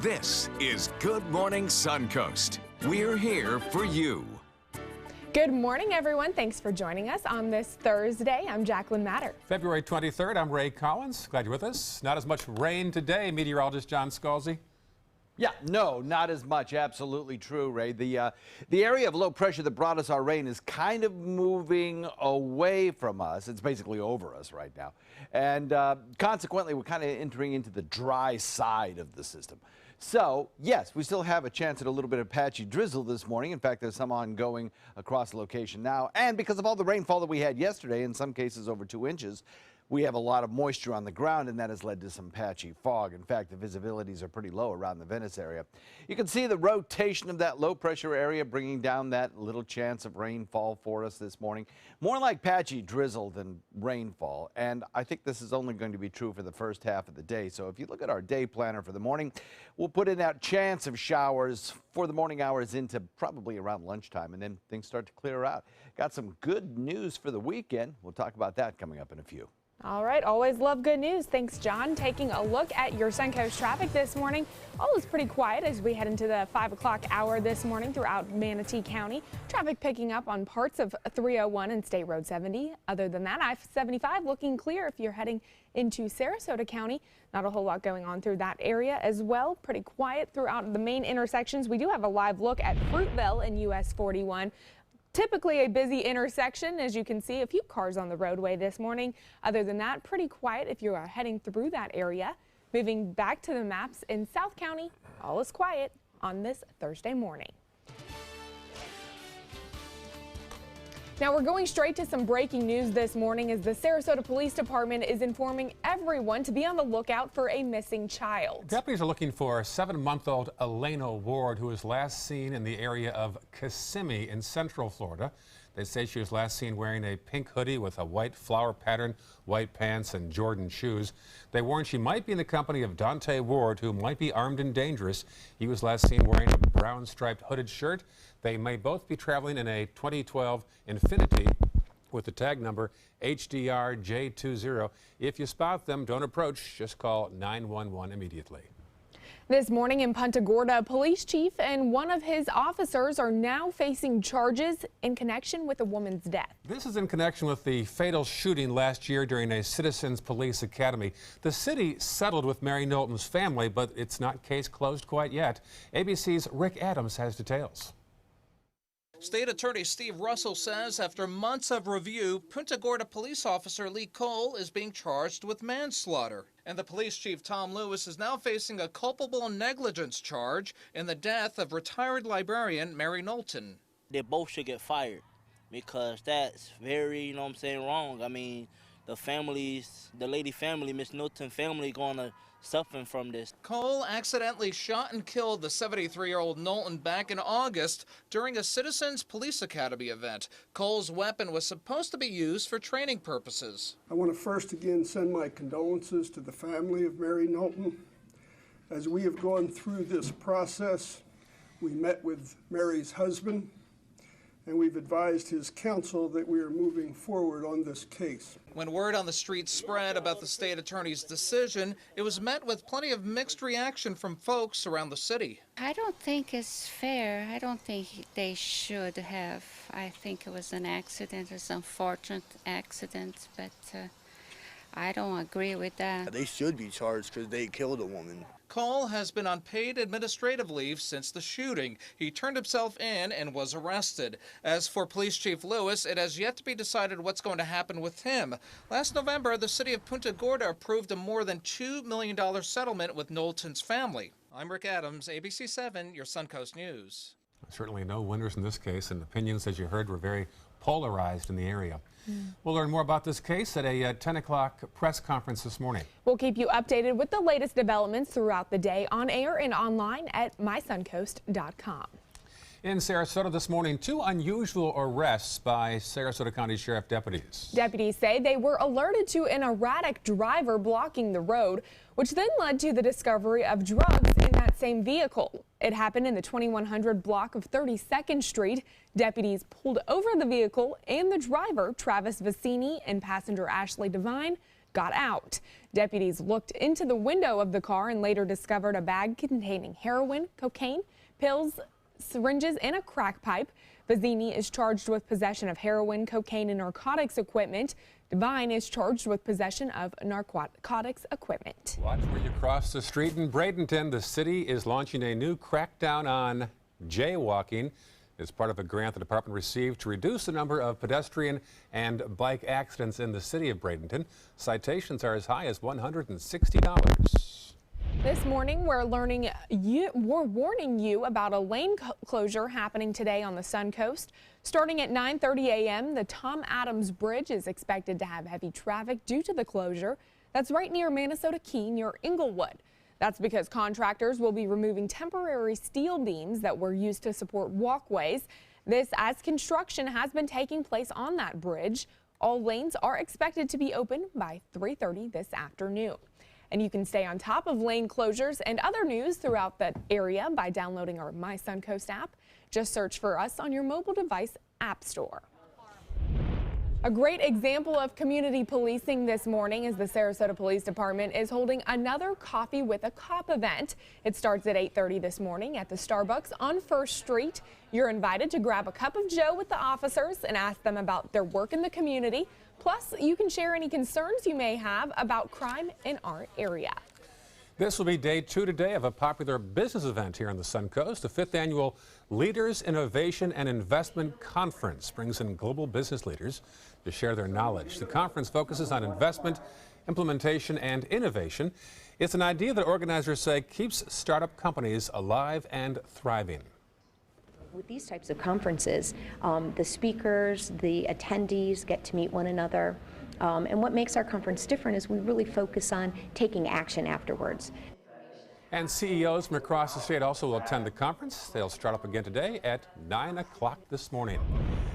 This is Good Morning Suncoast. We're here for you. Good morning, everyone. Thanks for joining us on this Thursday. I'm Jacqueline Matter. February 23rd, I'm Ray Collins. Glad you're with us. Not as much rain today, meteorologist John Scalzi. Yeah, no, not as much. Absolutely true, Ray. The area of low pressure that brought us our rain is kind of moving away from us. It's basically over us right now. And consequently, we're kind of entering into the dry side of the system. So, yes, we still have a chance at a little bit of patchy drizzle this morning. In fact, there's some ongoing across the location now. And because of all the rainfall that we had yesterday, in some cases over 2 inches, we have a lot of moisture on the ground, and that has led to some patchy fog. In fact, the visibilities are pretty low around the Venice area. You can see the rotation of that low pressure area bringing down that little chance of rainfall for us this morning. More like patchy drizzle than rainfall, and I think this is only going to be true for the first half of the day. So if you look at our day planner for the morning, we'll put in that chance of showers for the morning hours into probably around lunchtime, and then things start to clear out. Got some good news for the weekend. We'll talk about that coming up in a few. All right, always love good news. Thanks, John. Taking a look at your Suncoast traffic this morning. All is pretty quiet as we head into the 5 o'clock hour this morning throughout Manatee County. Traffic picking up on parts of 301 and State Road 70. Other than that, I-75 looking clear if you're heading into Sarasota County. Not a whole lot going on through that area as well. Pretty quiet throughout the main intersections. We do have a live look at Fruitville and US 41. Typically a busy intersection. As you can see, a few cars on the roadway this morning. Other than that, pretty quiet if you are heading through that area. Moving back to the maps in South County, all is quiet on this Thursday morning. Now we're going straight to some breaking news this morning as the Sarasota Police Department is informing everyone to be on the lookout for a missing child. Deputies are looking for 7-month-old Elena Ward, who was last seen in the area of Kissimmee in Central Florida. They say she was last seen wearing a pink hoodie with a white flower pattern, white pants, and Jordan shoes. They warned she might be in the company of Dante Ward, who might be armed and dangerous. He was last seen wearing a brown striped hooded shirt. They may both be traveling in a 2012 Infiniti with the tag number HDR-J20. If you spot them, don't approach. Just call 911 immediately. This morning in Punta Gorda, a police chief and one of his officers are now facing charges in connection with a woman's death. This is in connection with the fatal shooting last year during a Citizens Police Academy. The city settled with Mary Knowlton's family, but it's not case closed quite yet. ABC's Rick Adams has details. State Attorney Steve Russell says after months of review, Punta Gorda police officer Lee Cole is being charged with manslaughter. And the police chief, Tom Lewis, is now facing a culpable negligence charge in the death of retired librarian Mary Knowlton. They both should get fired because that's very, wrong. I mean, the lady family, Miss Knowlton family, going to suffering from this. Cole accidentally shot and killed the 73-year-old Knowlton back in August during a Citizens Police Academy event. Cole's weapon was supposed to be used for training purposes. I want to first again send my condolences to the family of Mary Knowlton. As we have gone through this process, we met with Mary's husband, and we've advised his counsel that we are moving forward on this case. When word on the street spread about the state attorney's decision, it was met with plenty of mixed reaction from folks around the city. I don't think it's fair. I don't think they should have. I think it was an accident. It's an unfortunate accident, but I don't agree with that. They should be charged because they killed a woman. Cole has been on paid administrative leave since the shooting. He turned himself in and was arrested. As for Police Chief Lewis, it has yet to be decided what's going to happen with him. Last November, the city of Punta Gorda approved a more than $2 million settlement with Knowlton's family. I'm Rick Adams, ABC 7, your Suncoast News. Certainly no winners in this case, and opinions, as you heard, were very polarized in the area. We'll learn more about this case at a 10 o'clock press conference this morning. We'll keep you updated with the latest developments throughout the day on air and online at mysuncoast.com. In Sarasota this morning, 2 unusual arrests by Sarasota County Sheriff deputies. Deputies say they were alerted to an erratic driver blocking the road, which then led to the discovery of drugs in that same vehicle. It happened in the 2100 block of 32nd Street. Deputies pulled over the vehicle and the driver, Travis Vicini, and passenger Ashley Devine, got out. Deputies looked into the window of the car and later discovered a bag containing heroin, cocaine, pills, syringes, and a crack pipe. Vizzini is charged with possession of heroin, cocaine, and narcotics equipment. Devine is charged with possession of narcotics equipment. Watch where you cross the street in Bradenton. The city is launching a new crackdown on jaywalking. It's part of a grant the department received to reduce the number of pedestrian and bike accidents in the city of Bradenton. Citations are as high as $160. This morning, we're warning you about a lane closure happening today on the Suncoast. Starting at 9:30 a.m., the Tom Adams Bridge is expected to have heavy traffic due to the closure. That's right near Minnesota Key, near Inglewood. That's because contractors will be removing temporary steel beams that were used to support walkways. This as construction has been taking place on that bridge. All lanes are expected to be open by 3:30 this afternoon. And you can stay on top of lane closures and other news throughout the area by downloading our My Suncoast app. Just search for us on your mobile device app store. A great example of community policing this morning is the Sarasota Police Department is holding another Coffee with a Cop event. It starts at 8:30 this morning at the Starbucks on 1st Street. You're invited to grab a cup of joe with the officers and ask them about their work in the community. Plus, you can share any concerns you may have about crime in our area. This will be day 2 today of a popular business event here on the Suncoast. The 5th annual Leaders, Innovation, and Investment Conference brings in global business leaders to share their knowledge. The conference focuses on investment, implementation, and innovation. It's an idea that organizers say keeps startup companies alive and thriving. With these types of conferences, the speakers, the attendees get to meet one another. And what makes our conference different is we really focus on taking action afterwards. And CEOs from across the state also will attend the conference. They'll start up again today at 9 o'clock this morning.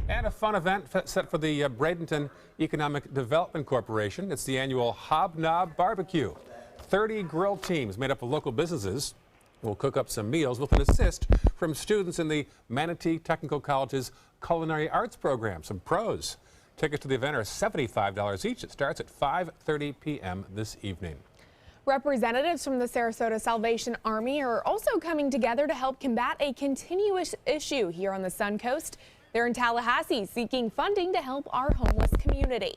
And a fun event set for the Bradenton Economic Development Corporation. It's the annual Hobnob Barbecue. 30 grill teams made up of local businesses will cook up some meals with an assist from students in the Manatee Technical College's Culinary Arts program, some pros. Tickets to the event are $75 each. It starts at 5:30 p.m. this evening. Representatives from the Sarasota Salvation Army are also coming together to help combat a continuous issue here on the Suncoast. They're in Tallahassee seeking funding to help our homeless community.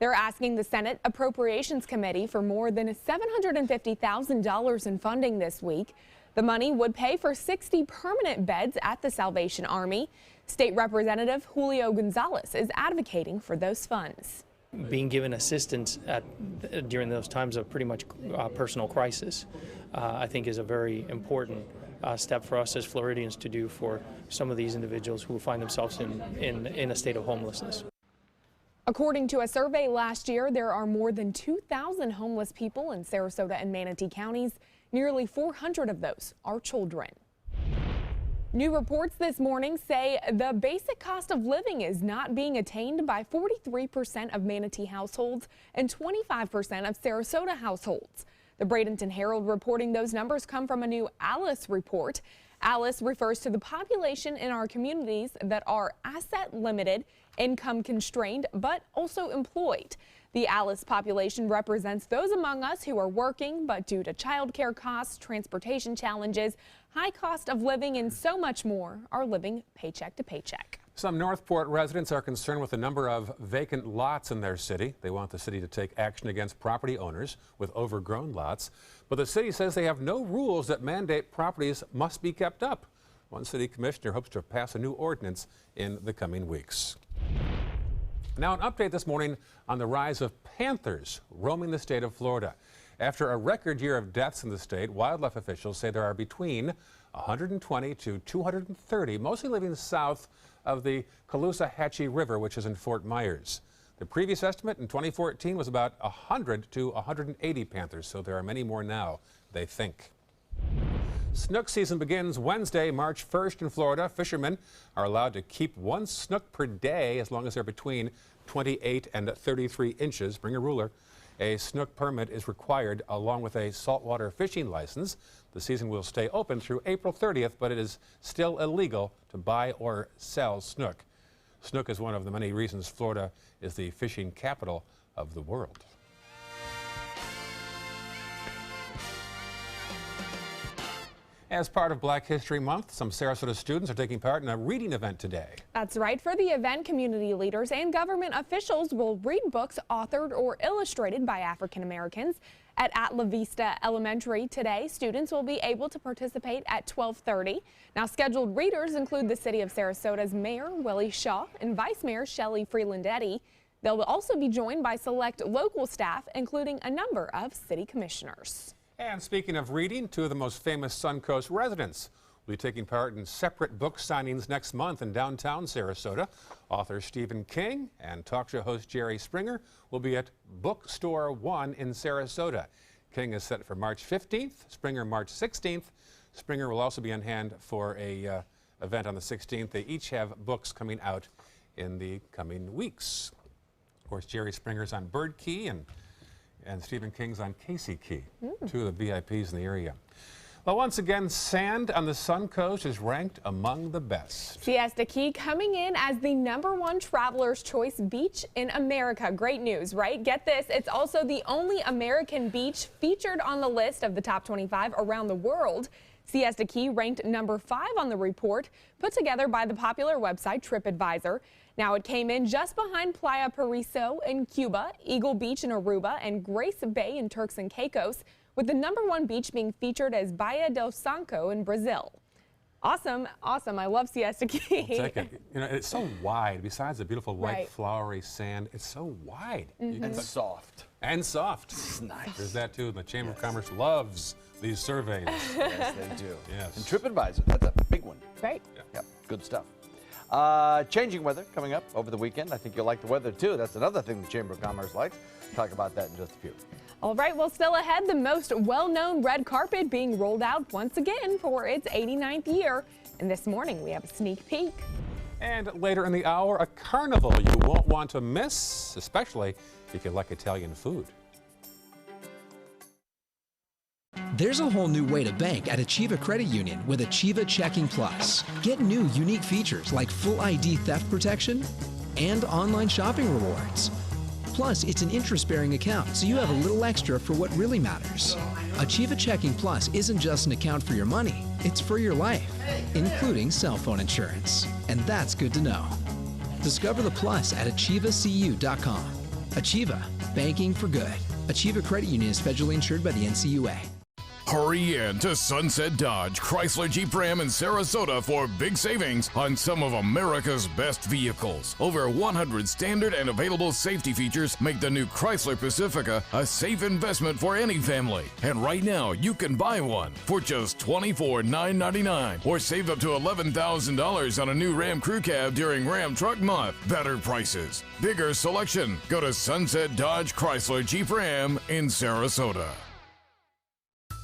They're asking the Senate Appropriations Committee for more than $750,000 in funding this week. The money would pay for 60 permanent beds at the Salvation Army. State Representative Julio Gonzalez is advocating for those funds. Being given assistance during those times of pretty much personal crisis, I think is a very important step for us as Floridians to do for some of these individuals who find themselves in a state of homelessness. According to a survey last year, there are more than 2,000 homeless people in Sarasota and Manatee counties. Nearly 400 of those are children. New reports this morning say the basic cost of living is not being attained by 43% of Manatee households and 25% of Sarasota households. The Bradenton Herald reporting those numbers come from a new ALICE report. ALICE refers to the population in our communities that are asset limited, income constrained, but also employed. The ALICE population represents those among us who are working, but due to childcare costs, transportation challenges, high cost of living, and so much more, are living paycheck to paycheck. Some Northport residents are concerned with the number of vacant lots in their city. They want the city to take action against property owners with overgrown lots. But the city says they have no rules that mandate properties must be kept up. One city commissioner hopes to pass a new ordinance in the coming weeks. Now, an update this morning on the rise of panthers roaming the state of Florida. After a record year of deaths in the state, wildlife officials say there are between 120 to 230, mostly living south of the Caloosahatchee River, which is in Fort Myers. The previous estimate in 2014 was about 100 to 180 panthers, so there are many more now, they think. Snook season begins Wednesday, March 1st in Florida. Fishermen are allowed to keep 1 snook per day as long as they're between 28 and 33 inches. Bring a ruler. A snook permit is required along with a saltwater fishing license. The season will stay open through April 30th, but it is still illegal to buy or sell snook. Snook is one of the many reasons Florida is the fishing capital of the world. As part of Black History Month, some Sarasota students are taking part in a reading event today. That's right. For the event, community leaders and government officials will read books authored or illustrated by African Americans. At La Vista Elementary today, students will be able to participate at 12:30. Now, scheduled readers include the City of Sarasota's Mayor Willie Shaw and Vice Mayor Shelley Freeland-Eddy. They'll also be joined by select local staff, including a number of city commissioners. And speaking of reading, two of the most famous Suncoast residents will be taking part in separate book signings next month in downtown Sarasota. Author Stephen King and talk show host Jerry Springer will be at Bookstore 1 in Sarasota. King is set for March 15th, Springer March 16th. Springer will also be on hand for a event on the 16th. They each have books coming out in the coming weeks. Of course, Jerry Springer's on Bird Key and Stephen King's on Casey Key, two of the VIPs in the area. Well, once again, sand on the Suncoast is ranked among the best. Siesta Key coming in as the #1 traveler's choice beach in America. Great news, right? Get this, it's also the only American beach featured on the list of the top 25 around the world. Siesta Key ranked #5 on the report, put together by the popular website TripAdvisor. Now, it came in just behind Playa Paraiso in Cuba, Eagle Beach in Aruba, and Grace Bay in Turks and Caicos, with the #1 beach being featured as Baía del Sanco in Brazil. Awesome, awesome. I love Siesta Key. I'll take it. You know, it's so wide. Besides the beautiful white, flowery sand, it's so wide. And soft. And soft. It's nice. There's that, too. The Chamber of Commerce loves these surveys. Yes, they do. Yes. And TripAdvisor, that's a big one. Right. Yep, good stuff. Changing weather coming up over the weekend. I think you'll like the weather, too. That's another thing the Chamber of Commerce likes. Talk about that in just a few. All right, well, still ahead, the most well-known red carpet being rolled out once again for its 89th year. And this morning, we have a sneak peek. And later in the hour, a carnival you won't want to miss, especially if you like Italian food. There's a whole new way to bank at Achieva Credit Union with Achieva Checking Plus. Get new unique features like full ID theft protection and online shopping rewards. Plus, it's an interest-bearing account, so you have a little extra for what really matters. Achieva Checking Plus isn't just an account for your money, it's for your life, including cell phone insurance. And that's good to know. Discover the plus at achievacu.com. Achieva, banking for good. Achieva Credit Union is federally insured by the NCUA. Hurry in to Sunset Dodge, Chrysler Jeep Ram in Sarasota for big savings on some of America's best vehicles. Over 100 standard and available safety features make the new Chrysler Pacifica a safe investment for any family. And right now, you can buy one for just $24,999 or save up to $11,000 on a new Ram Crew Cab during Ram Truck Month. Better prices, bigger selection. Go to Sunset Dodge Chrysler Jeep Ram in Sarasota.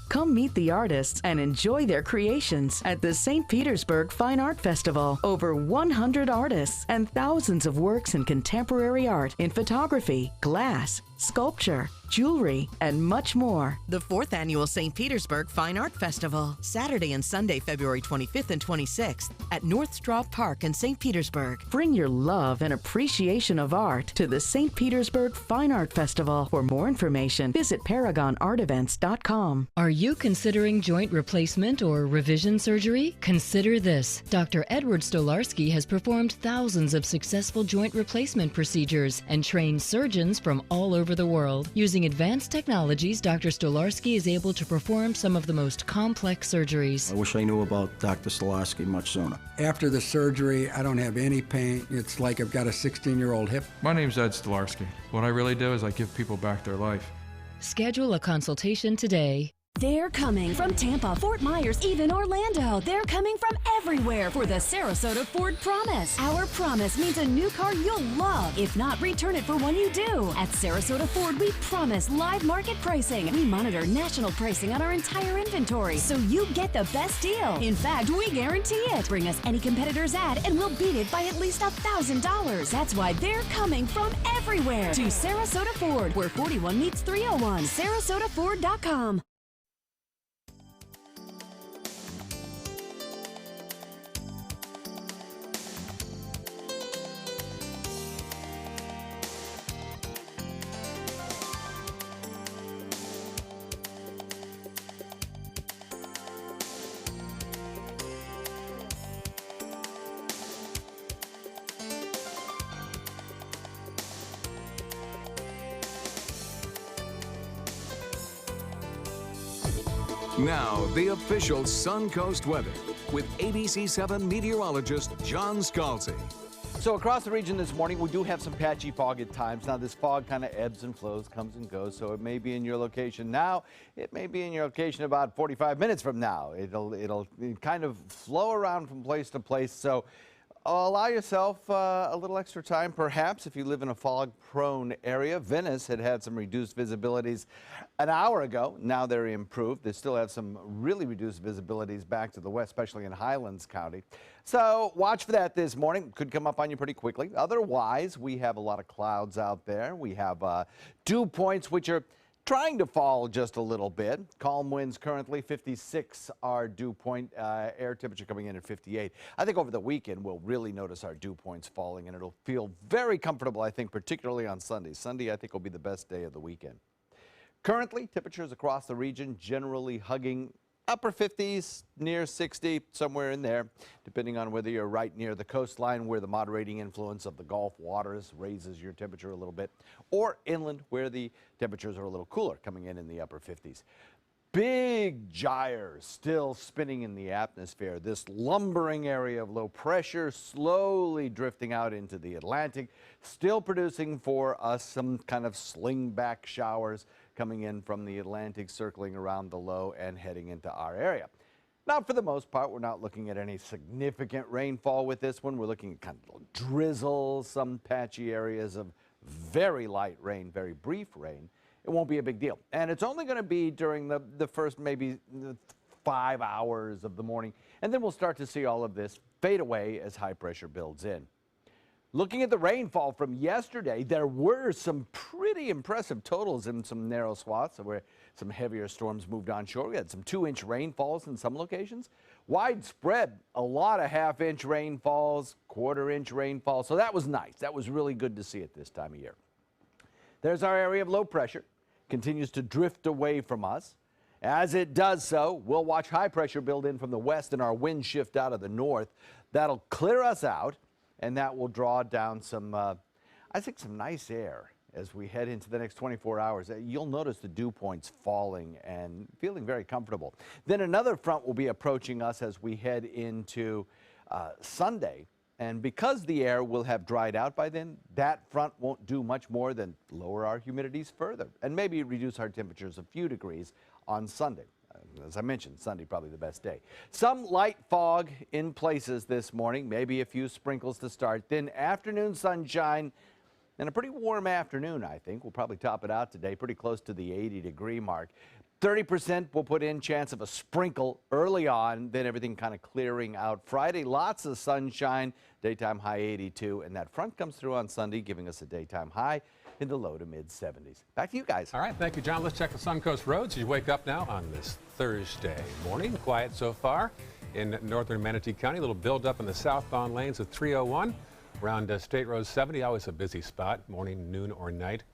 Come meet the artists and enjoy their creations at the St. Petersburg Fine Art Festival. Over 100 artists and thousands of works in contemporary art in photography, glass, sculpture, jewelry, and much more. The 4th Annual St. Petersburg Fine Art Festival, Saturday and Sunday, February 25th and 26th at North Straub Park in St. Petersburg. Bring your love and appreciation of art to the St. Petersburg Fine Art Festival. For more information, visit ParagonArtEvents.com. Are you considering joint replacement or revision surgery? Consider this. Dr. Edward Stolarski has performed thousands of successful joint replacement procedures and trained surgeons from all over the world. Using advanced technologies, Dr. Stolarski is able to perform some of the most complex surgeries. I wish I knew about Dr. Stolarski much sooner. After the surgery, I don't have any pain. It's like I've got a 16-year-old hip. My name's Ed Stolarski. What I really do is I give people back their life. Schedule a consultation today. They're coming from Tampa, Fort Myers, even Orlando. They're coming from everywhere for the Sarasota Ford Promise. Our promise means a new car you'll love. If not, return it for one you do. At Sarasota Ford, we promise live market pricing. We monitor national pricing on our entire inventory, so you get the best deal. In fact, we guarantee it. Bring us any competitor's ad, and we'll beat it by at least $1,000. That's why they're coming from everywhere to Sarasota Ford, where 41 meets 301. SarasotaFord.com. Now, the official Suncoast weather with ABC7 meteorologist John Scalzi. So across the region this morning, we do have some patchy fog at times. Now, this fog kind of ebbs and flows, comes and goes, so it may be in your location now. It may be in your location about 45 minutes from now. It'll kind of flow around from place to place, so allow yourself a little extra time, perhaps, if you live in a fog-prone area. Venice had some reduced visibilities an hour ago. Now they're improved. They still have some really reduced visibilities back to the west, especially in Highlands County. So watch for that this morning. Could come up on you pretty quickly. Otherwise, we have a lot of clouds out there. We have dew points, which are trying to fall just a little bit. Calm winds currently 56, our dew point, air temperature coming in at 58. I think over the weekend we'll really notice our dew points falling, and it'll feel very comfortable, I think, particularly on Sunday. Sunday, I think, will be the best day of the weekend. Currently, temperatures across the region generally hugging upper 50s, near 60, somewhere in there, depending on whether you're right near the coastline where the moderating influence of the Gulf waters raises your temperature a little bit, or inland where the temperatures are a little cooler, coming in the upper 50s. Big gyres still spinning in the atmosphere. This lumbering area of low pressure slowly drifting out into the Atlantic, still producing for us some kind of sling-back showers coming in from the Atlantic, circling around the low and heading into our area. Now, for the most part, we're not looking at any significant rainfall with this one. We're looking at kind of drizzle, some patchy areas of very light rain, very brief rain. It won't be a big deal. And it's only going to be during the first maybe 5 hours of the morning. And then we'll start to see all of this fade away as high pressure builds in. Looking at the rainfall from yesterday, there were some pretty impressive totals in some narrow swaths where some heavier storms moved onshore. We had some 2-inch rainfalls in some locations. Widespread, a lot of half-inch rainfalls, quarter-inch rainfalls. So that was nice. That was really good to see at this time of year. There's our area of low pressure. Continues to drift away from us. As it does so, we'll watch high pressure build in from the west and our wind shift out of the north. That'll clear us out, and that will draw down some, I think, some nice air as we head into the next 24 hours. You'll notice the dew points falling and feeling very comfortable. Then another front will be approaching us as we head into Sunday. And because the air will have dried out by then, that front won't do much more than lower our humidities further and maybe reduce our temperatures a few degrees on Sunday. As I mentioned, Sunday probably the best day. Some light fog in places this morning, maybe a few sprinkles to start. Then afternoon sunshine and a pretty warm afternoon, I think. We'll probably top it out today, pretty close to the 80-degree mark. 30% we'll put in, chance of a sprinkle early on, then everything kind of clearing out. Friday, lots of sunshine, daytime high 82, and that front comes through on Sunday, giving us a daytime high in the low to mid 70s. Back to you guys. All right, thank you, John. Let's check the Suncoast roads as you wake up now on this Thursday morning. Quiet so far in northern Manatee County. A little buildup in the southbound lanes of 301 around State Road 70. Always a busy spot, morning, noon, or night.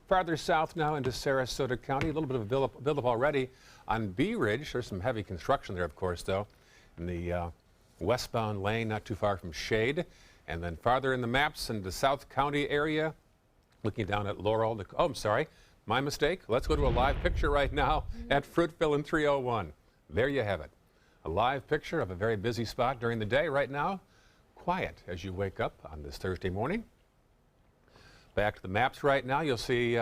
Farther south now into Sarasota County, a little bit of a buildup already on Bee Ridge. There's some heavy construction there, of course, though, in the westbound lane, not too far from Shade. And then farther in the maps in the South County area, looking down at Laurel. Oh, I'm sorry, my mistake. Let's go to a live picture right now at Fruitville in 301. There you have it. A live picture of a very busy spot during the day right now. Quiet as you wake up on this Thursday morning. Back to the maps right now, you'll see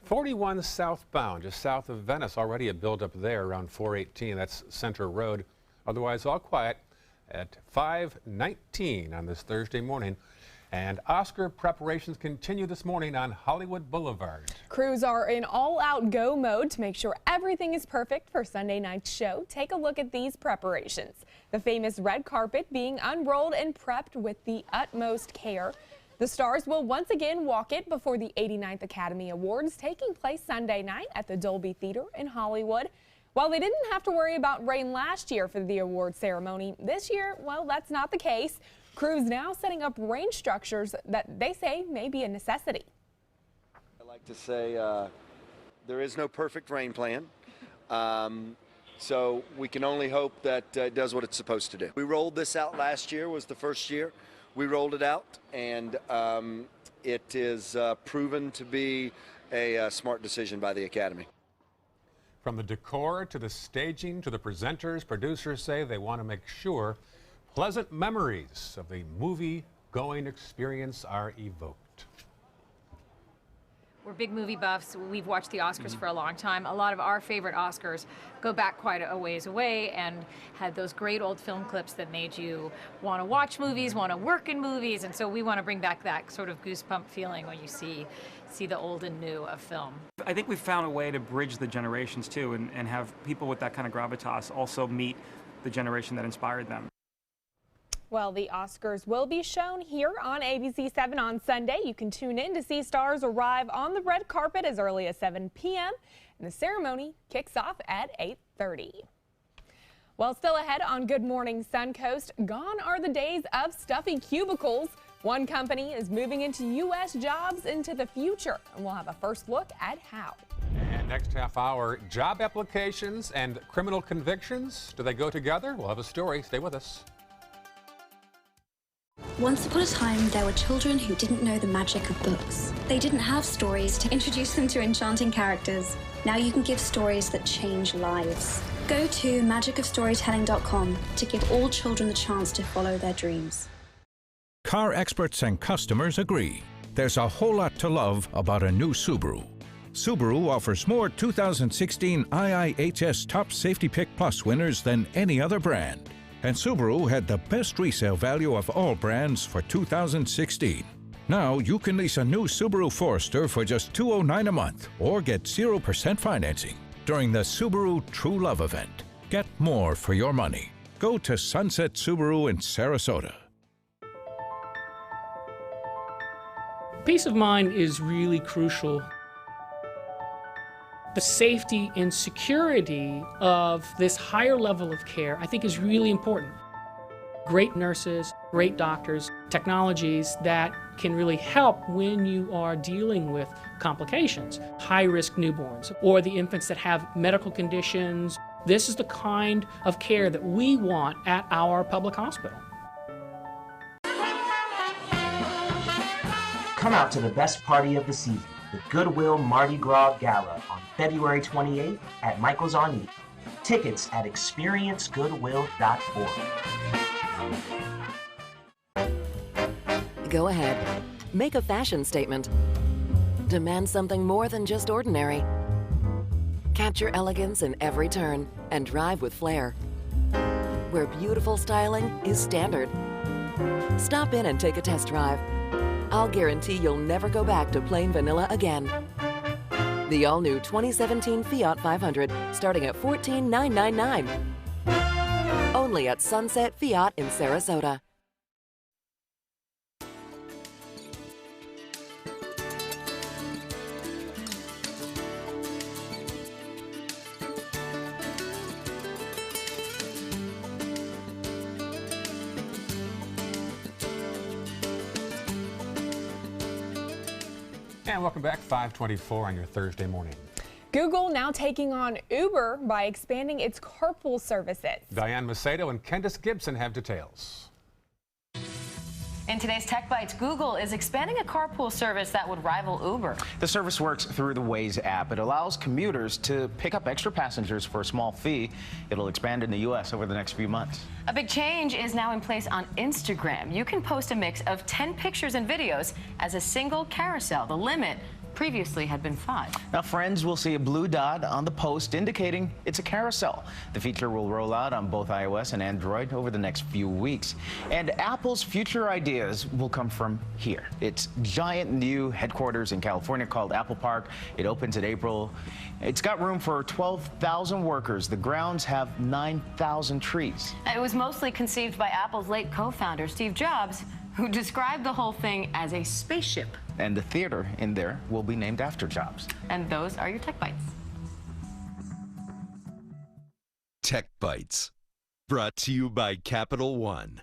41 southbound, just south of Venice, already a buildup there around 418. That's Center Road. Otherwise, all quiet at 519 on this Thursday morning. And Oscar preparations continue this morning on Hollywood Boulevard. Crews are in all-out go mode to make sure everything is perfect for Sunday night's show. Take a look at these preparations. The famous red carpet being unrolled and prepped with the utmost care. The stars will once again walk it before the 89th Academy Awards, taking place Sunday night at the Dolby Theater in Hollywood. While they didn't have to worry about rain last year for the award ceremony, this year, well, that's not the case. Crews now setting up rain structures that they say may be a necessity. I like to say there is no perfect rain plan. So we can only hope that it does what it's supposed to do. We rolled this out last year, was the first year. We rolled it out, and it is proven to be a smart decision by the Academy. From the decor to the staging to the presenters, producers say they want to make sure pleasant memories of the movie-going experience are evoked. We're big movie buffs. We've watched the Oscars for a long time. A lot of our favorite Oscars go back quite a ways away and had those great old film clips that made you want to watch movies, want to work in movies, and so we want to bring back that sort of goosebump feeling when you see the old and new of film. I think we've found a way to bridge the generations too and have people with that kind of gravitas also meet the generation that inspired them. Well, the Oscars will be shown here on ABC 7 on Sunday. You can tune in to see stars arrive on the red carpet as early as 7 p.m. and the ceremony kicks off at 8:30. Well, still ahead on Good Morning Suncoast, gone are the days of stuffy cubicles. One company is moving into U.S. jobs into the future, and we'll have a first look at how. And next half hour, job applications and criminal convictions. Do they go together? We'll have a story. Stay with us. Once upon a time, there were children who didn't know the magic of books. They didn't have stories to introduce them to enchanting characters. Now you can give stories that change lives. Go to magicofstorytelling.com to give all children the chance to follow their dreams. Car experts and customers agree. There's a whole lot to love about a new Subaru. Subaru offers more 2016 IIHS Top Safety Pick Plus winners than any other brand. And Subaru had the best resale value of all brands for 2016. Now you can lease a new Subaru Forester for just $209 a month or get 0% financing during the Subaru True Love event. Get more for your money. Go to Sunset Subaru in Sarasota. Peace of mind is really crucial. The safety and security of this higher level of care, I think, is really important. Great nurses, great doctors, technologies that can really help when you are dealing with complications, high-risk newborns, or the infants that have medical conditions. This is the kind of care that we want at our public hospital. Come out to the best party of the season, the Goodwill Mardi Gras Gala on February 28th at Michael's on E. Tickets at experiencegoodwill.org. Go ahead. Make a fashion statement. Demand something more than just ordinary. Capture elegance in every turn and drive with flair. Where beautiful styling is standard. Stop in and take a test drive. I'll guarantee you'll never go back to plain vanilla again. The all-new 2017 Fiat 500, starting at $14,999. Only at Sunset Fiat in Sarasota. And welcome back, 5:24 on your Thursday morning. Google now taking on Uber by expanding its carpool services. Diane Macedo and Candace Gibson have details. In today's Tech Bites, Google is expanding a carpool service that would rival Uber. The service works through the Waze app. It allows commuters to pick up extra passengers for a small fee. It'll expand in the U.S. over the next few months. A big change is now in place on Instagram. You can post a mix of 10 pictures and videos as a single carousel. The limit previously had been 5. Now, friends will see a blue dot on the post indicating it's a carousel. The feature will roll out on both iOS and Android over the next few weeks. And Apple's future ideas will come from here. Its giant new headquarters in California called Apple Park. It opens in April. It's got room for 12,000 workers. The grounds have 9,000 trees. It was mostly conceived by Apple's late co-founder, Steve Jobs, who described the whole thing as a spaceship. And the theater in there will be named after Jobs. And those are your Tech Bites. Tech Bites, brought to you by Capital One.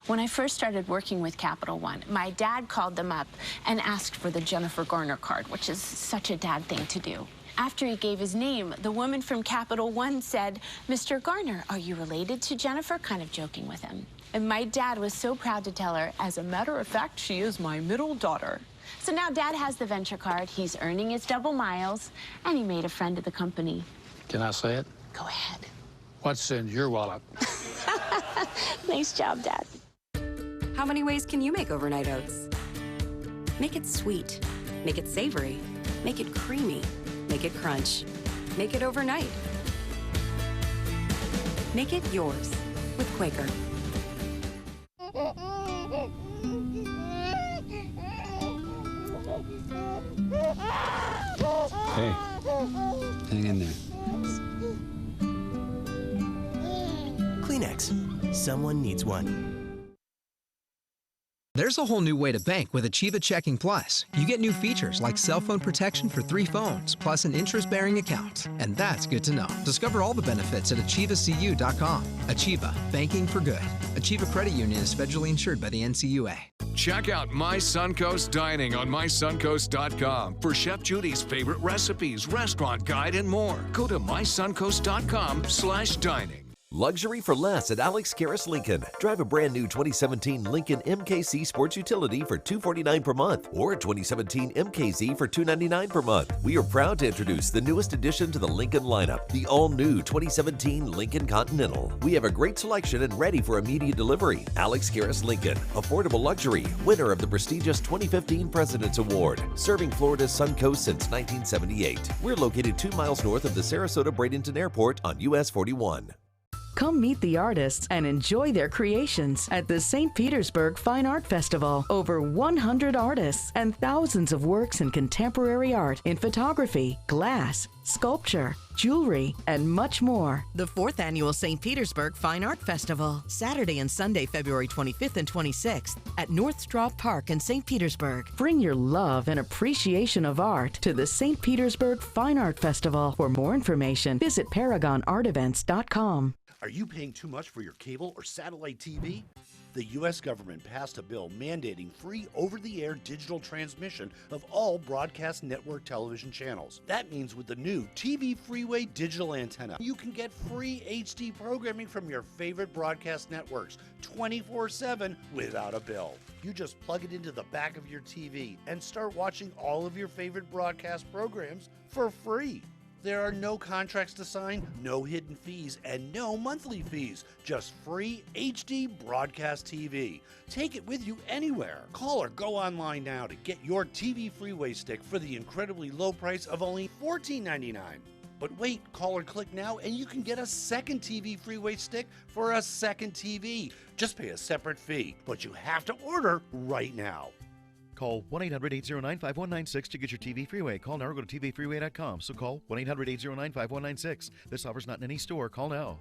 When I first started working with Capital One, my dad called them up and asked for the Jennifer Garner card, which is such a dad thing to do. After he gave his name, the woman from Capital One said, "Mr. Garner, are you related to Jennifer?" kind of joking with him. And my dad was so proud to tell her, "As a matter of fact, she is my middle daughter." So now Dad has the venture card, he's earning his double miles, and he made a friend of the company. Can I say it? Go ahead. What's in your wallet? Nice job, Dad. How many ways can you make overnight oats? Make it sweet. Make it savory. Make it creamy. Make it crunch. Make it overnight. Make it yours with Quaker. Hey, hang in there. Kleenex. Someone needs one. There's a whole new way to bank with Achieva Checking Plus. You get new features like cell phone protection for 3 phones, plus an interest-bearing account. And that's good to know. Discover all the benefits at achievacu.com. Achieva, banking for good. Achieva Credit Union is federally insured by the NCUA. Check out My Suncoast Dining on mysuncoast.com for Chef Judy's favorite recipes, restaurant guide, and more. Go to mysuncoast.com/dining. Luxury for less at Alex Karras Lincoln. Drive a brand new 2017 Lincoln MKZ Sports Utility for $249 per month or a 2017 MKZ for $299 per month. We are proud to introduce the newest addition to the Lincoln lineup, the all-new 2017 Lincoln Continental. We have a great selection and ready for immediate delivery. Alex Karras Lincoln, affordable luxury, winner of the prestigious 2015 President's Award, serving Florida's Suncoast since 1978. We're located 2 miles north of the Sarasota-Bradenton Airport on US 41. Come meet the artists and enjoy their creations at the St. Petersburg Fine Art Festival. Over 100 artists and thousands of works in contemporary art, in photography, glass, sculpture, jewelry, and much more. The 4th Annual St. Petersburg Fine Art Festival, Saturday and Sunday, February 25th and 26th at North Straw Park in St. Petersburg. Bring your love and appreciation of art to the St. Petersburg Fine Art Festival. For more information, visit ParagonArtEvents.com. Are you paying too much for your cable or satellite TV? The U.S. government passed a bill mandating free over-the-air digital transmission of all broadcast network television channels. That means with the new TV Freeway digital antenna, you can get free HD programming from your favorite broadcast networks 24/7 without a bill. You just plug it into the back of your TV and start watching all of your favorite broadcast programs for free. There are no contracts to sign, no hidden fees, and no monthly fees. Just free HD broadcast TV. Take it with you anywhere. Call or go online now to get your TV Freeway stick for the incredibly low price of only $14.99. But wait, call or click now and you can get a second TV Freeway stick for a second TV. Just pay a separate fee, but you have to order right now. Call 1-800-809-5196 to get your TV Freeway. Call now or go to tvfreeway.com. So call 1-800-809-5196. This offer's not in any store. Call now.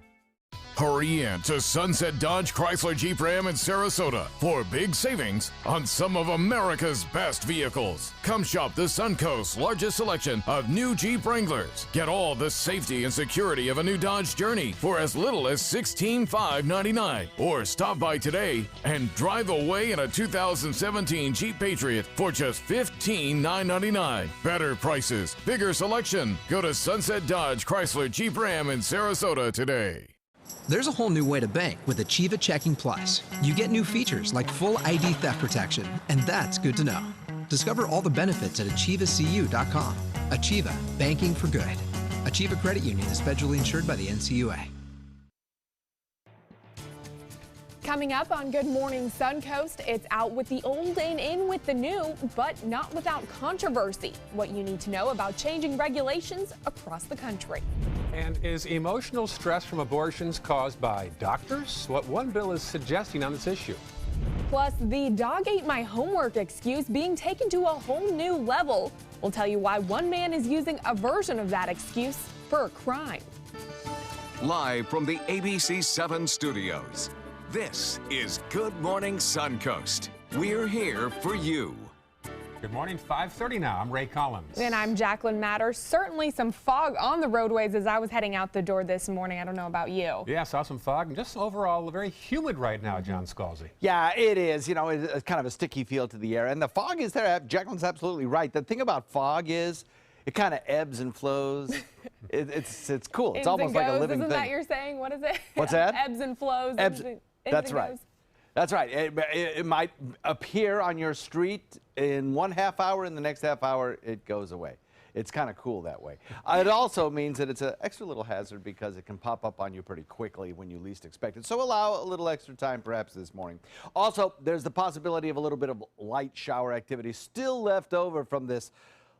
Hurry in to Sunset Dodge Chrysler Jeep Ram in Sarasota for big savings on some of America's best vehicles. Come shop the Suncoast's largest selection of new Jeep Wranglers. Get all the safety and security of a new Dodge Journey for as little as $16,599. Or stop by today and drive away in a 2017 Jeep Patriot for just $15,999. Better prices, bigger selection. Go to Sunset Dodge Chrysler Jeep Ram in Sarasota today. There's a whole new way to bank with Achieva Checking Plus. You get new features like full ID theft protection, and that's good to know. Discover all the benefits at achievacu.com. Achieva, banking for good. Achieva Credit Union is federally insured by the NCUA. Coming up on Good Morning Suncoast, it's out with the old and in with the new, but not without controversy. What you need to know about changing regulations across the country. And is emotional stress from abortions caused by doctors? What one bill is suggesting on this issue. Plus, the dog ate my homework excuse being taken to a whole new level. We'll tell you why one man is using a version of that excuse for a crime. Live from the ABC 7 studios, this is Good Morning Suncoast. We're here for you. Good morning, 5:30 now. I'm Ray Collins. And I'm Jacqueline Matters. Certainly some fog on the roadways as I was heading out the door this morning. I don't know about you. Yeah, I saw some fog and just overall very humid right now, John Scalzi. Yeah, it is. You know, it's kind of a sticky feel to the air. And the fog is there. Jacqueline's absolutely right. The thing about fog is it kind of ebbs and flows. It's cool. It's almost like a living thing. Isn't that you're saying? What is it? What's that? Ebbs and flows. Ebbs. That's right. That's right. It might appear on your street in one half hour, in the next half hour it goes away. It's kind of cool that way. It also means that it's an extra little hazard because it can pop up on you pretty quickly when you least expect it. So allow a little extra time perhaps this morning. Also, there's the possibility of a little bit of light shower activity still left over from this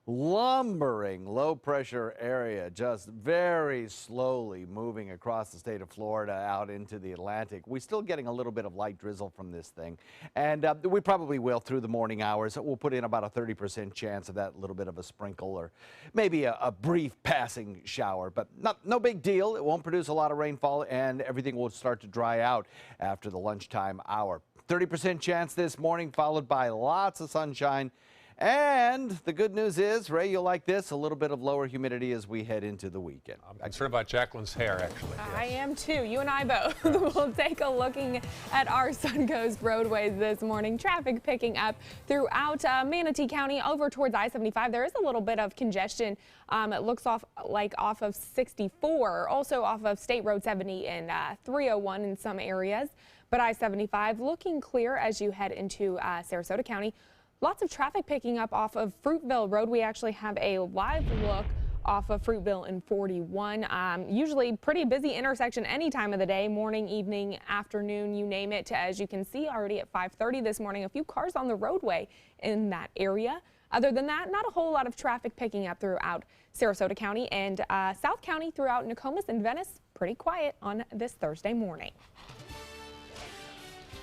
lumbering low pressure area, just very slowly moving across the state of Florida out into the Atlantic. We're still getting a little bit of light drizzle from this thing, and we probably will through the morning hours. We'll put in about a 30% chance of that little bit of a sprinkle or maybe a brief passing shower, but no big deal. It won't produce a lot of rainfall, and everything will start to dry out after the lunchtime hour. 30% chance this morning, followed by lots of sunshine. And the good news is, Ray, you'll like this, a little bit of lower humidity as we head into the weekend. I'm concerned about Jacqueline's hair, actually. I am too. You and I both. We'll take a looking at our Suncoast roadways this morning. Traffic picking up throughout Manatee County over towards I-75. There is a little bit of congestion. It looks off of 64, also off of State Road 70 and 301 in some areas. But I-75 looking clear as you head into Sarasota County. Lots of traffic picking up off of Fruitville Road. We actually have a live look off of Fruitville and 41. Usually pretty busy intersection any time of the day, morning, evening, afternoon, you name it. As you can see already at 5:30 this morning, a few cars on the roadway in that area. Other than that, not a whole lot of traffic picking up throughout Sarasota County and South County throughout Nokomis and Venice. Pretty quiet on this Thursday morning.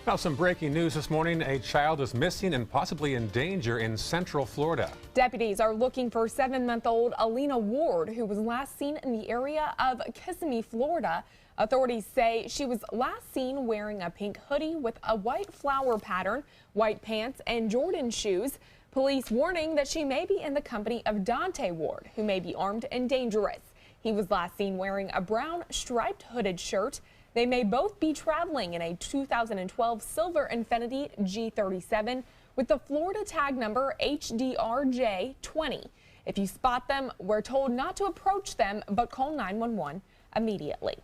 Now, some breaking news this morning. A child is missing and possibly in danger in Central Florida. Deputies are looking for 7-month-old Alina Ward, who was last seen in the area of Kissimmee, Florida. Authorities say she was last seen wearing a pink hoodie with a white flower pattern, white pants, and Jordan shoes. Police warning that she may be in the company of Dante Ward, who may be armed and dangerous. He was last seen wearing a brown striped hooded shirt. They may both be traveling in a 2012 silver Infiniti G37 with the Florida tag number HDRJ20. If you spot them, we're told not to approach them, but call 911 immediately.